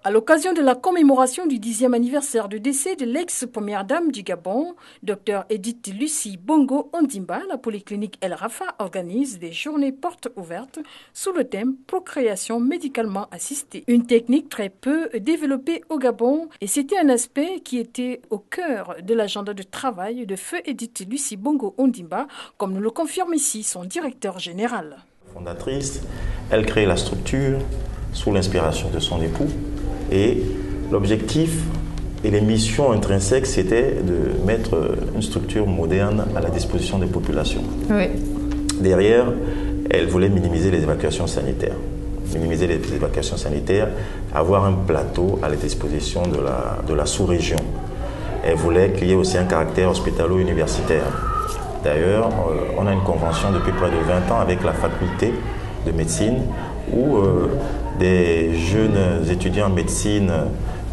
À l'occasion de la commémoration du 10e anniversaire de décès de l'ex-première dame du Gabon, Dr Edith Lucie Bongo Ondimba, la polyclinique El Rafa organise des journées portes ouvertes sous le thème procréation médicalement assistée. Une technique très peu développée au Gabon et c'était un aspect qui était au cœur de l'agenda de travail de feu Edith Lucie Bongo Ondimba, comme nous le confirme ici son directeur général. Fondatrice, elle crée la structure sous l'inspiration de son époux. Et l'objectif et les missions intrinsèques, c'était de mettre une structure moderne à la disposition des populations. Oui. Derrière, elle voulait minimiser les évacuations sanitaires. Minimiser les évacuations sanitaires, avoir un plateau à la disposition de la sous-région. Elle voulait qu'il y ait aussi un caractère hospitalo-universitaire. D'ailleurs, on a une convention depuis près de 20 ans avec la faculté de médecine où des jeunes étudiants en médecine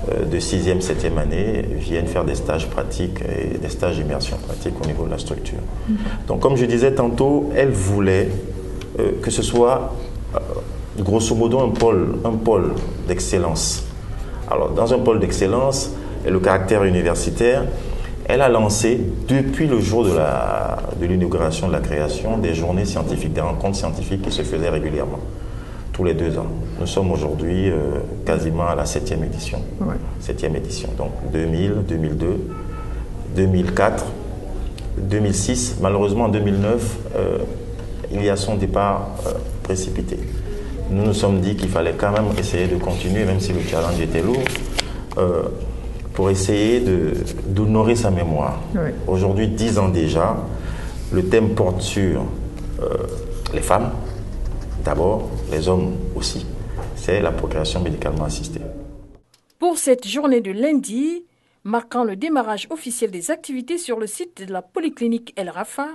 de 6e, 7e année viennent faire des stages pratiques et des stages d'immersion pratique au niveau de la structure. Donc comme je disais tantôt, elle voulait que ce soit grosso modo un pôle d'excellence. Alors dans un pôle d'excellence et le caractère universitaire, elle a lancé depuis le jour de l'inauguration de la création des journées scientifiques, des rencontres scientifiques qui se faisaient régulièrement. Tous les 2 ans. Nous sommes aujourd'hui quasiment à la 7e édition. Ouais. 7e édition. Donc 2000, 2002, 2004, 2006. Malheureusement en 2009, il y a son départ précipité. Nous nous sommes dit qu'il fallait quand même essayer de continuer, même si le challenge était lourd, pour essayer d'honorer sa mémoire. Ouais. Aujourd'hui, 10 ans déjà, le thème porte sur les femmes, d'abord, les hommes aussi. C'est la procréation médicalement assistée. Pour cette journée de lundi, marquant le démarrage officiel des activités sur le site de la polyclinique El Rafa,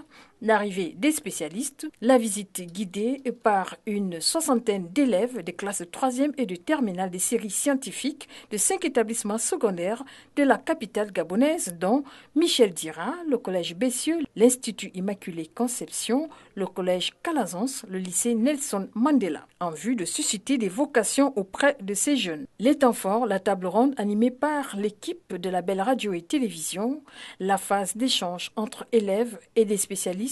l'arrivée des spécialistes, la visite guidée par une 60aine d'élèves des classes de 3e et de terminale des séries scientifiques de 5 établissements secondaires de la capitale gabonaise, dont Michel Dira, le collège Bessieux, l'Institut Immaculée Conception, le collège Calazans, le lycée Nelson Mandela, en vue de susciter des vocations auprès de ces jeunes. Les temps forts, la table ronde animée par l'équipe de la Belle Radio et Télévision, la phase d'échange entre élèves et des spécialistes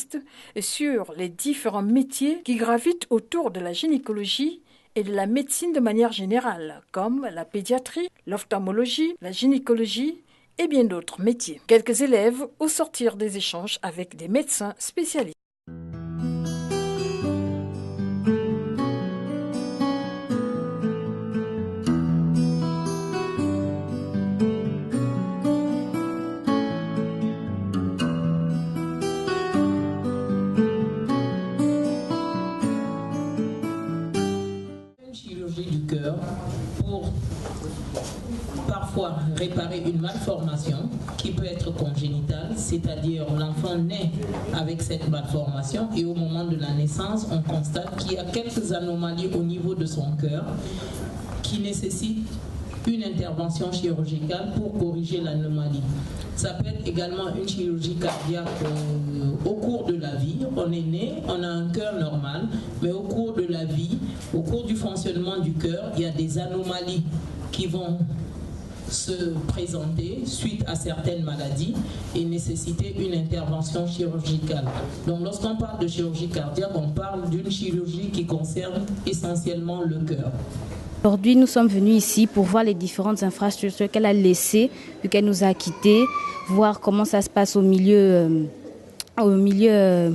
sur les différents métiers qui gravitent autour de la gynécologie et de la médecine de manière générale, comme la pédiatrie, l'ophtalmologie, la gynécologie et bien d'autres métiers. Quelques élèves au sortir des échanges avec des médecins spécialistes. Pour parfois réparer une malformation qui peut être congénitale, c'est-à-dire l'enfant naît avec cette malformation et au moment de la naissance, on constate qu'il y a quelques anomalies au niveau de son cœur qui nécessitent une intervention chirurgicale pour corriger l'anomalie. Ça peut être également une chirurgie cardiaque au cours de la vie. On est né, on a un cœur normal, mais au cours de la vie, au cours du fonctionnement du cœur, il y a des anomalies qui vont se présenter suite à certaines maladies et nécessiter une intervention chirurgicale. Donc lorsqu'on parle de chirurgie cardiaque, on parle d'une chirurgie qui concerne essentiellement le cœur. Aujourd'hui, nous sommes venus ici pour voir les différentes infrastructures qu'elle a laissées, vu qu'elle nous a quittés, voir comment ça se passe au milieu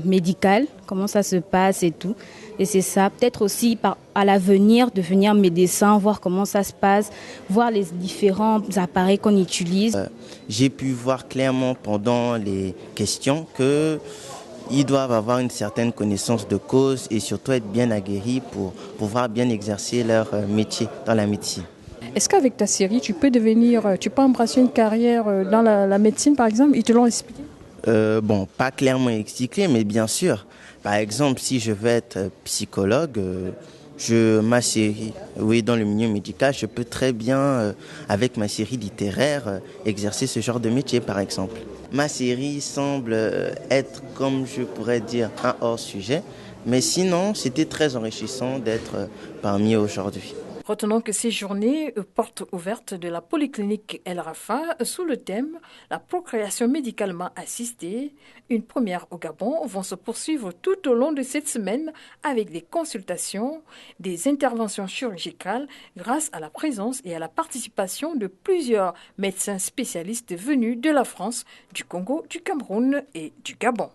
médical, comment ça se passe et tout. Et c'est ça, peut-être aussi à l'avenir devenir médecin, voir comment ça se passe, voir les différents appareils qu'on utilise. J'ai pu voir clairement pendant les questions qu'ils doivent avoir une certaine connaissance de cause et surtout être bien aguerris pour pouvoir bien exercer leur métier dans la médecine. Est-ce qu'avec ta série, tu peux embrasser une carrière dans la médecine par exemple? Ils te l'ont expliqué? Bon, pas clairement expliqué, mais bien sûr. Par exemple, si je veux être psychologue, ma série, dans le milieu médical, je peux très bien, avec ma série littéraire, exercer ce genre de métier, par exemple. Ma série semble être, comme je pourrais dire, un hors-sujet, mais sinon, c'était très enrichissant d'être parmi eux aujourd'hui. Retenons que ces journées portes ouvertes de la polyclinique El Rafa sous le thème « La procréation médicalement assistée », une première au Gabon, vont se poursuivre tout au long de cette semaine avec des consultations, des interventions chirurgicales grâce à la présence et à la participation de plusieurs médecins spécialistes venus de la France, du Congo, du Cameroun et du Gabon.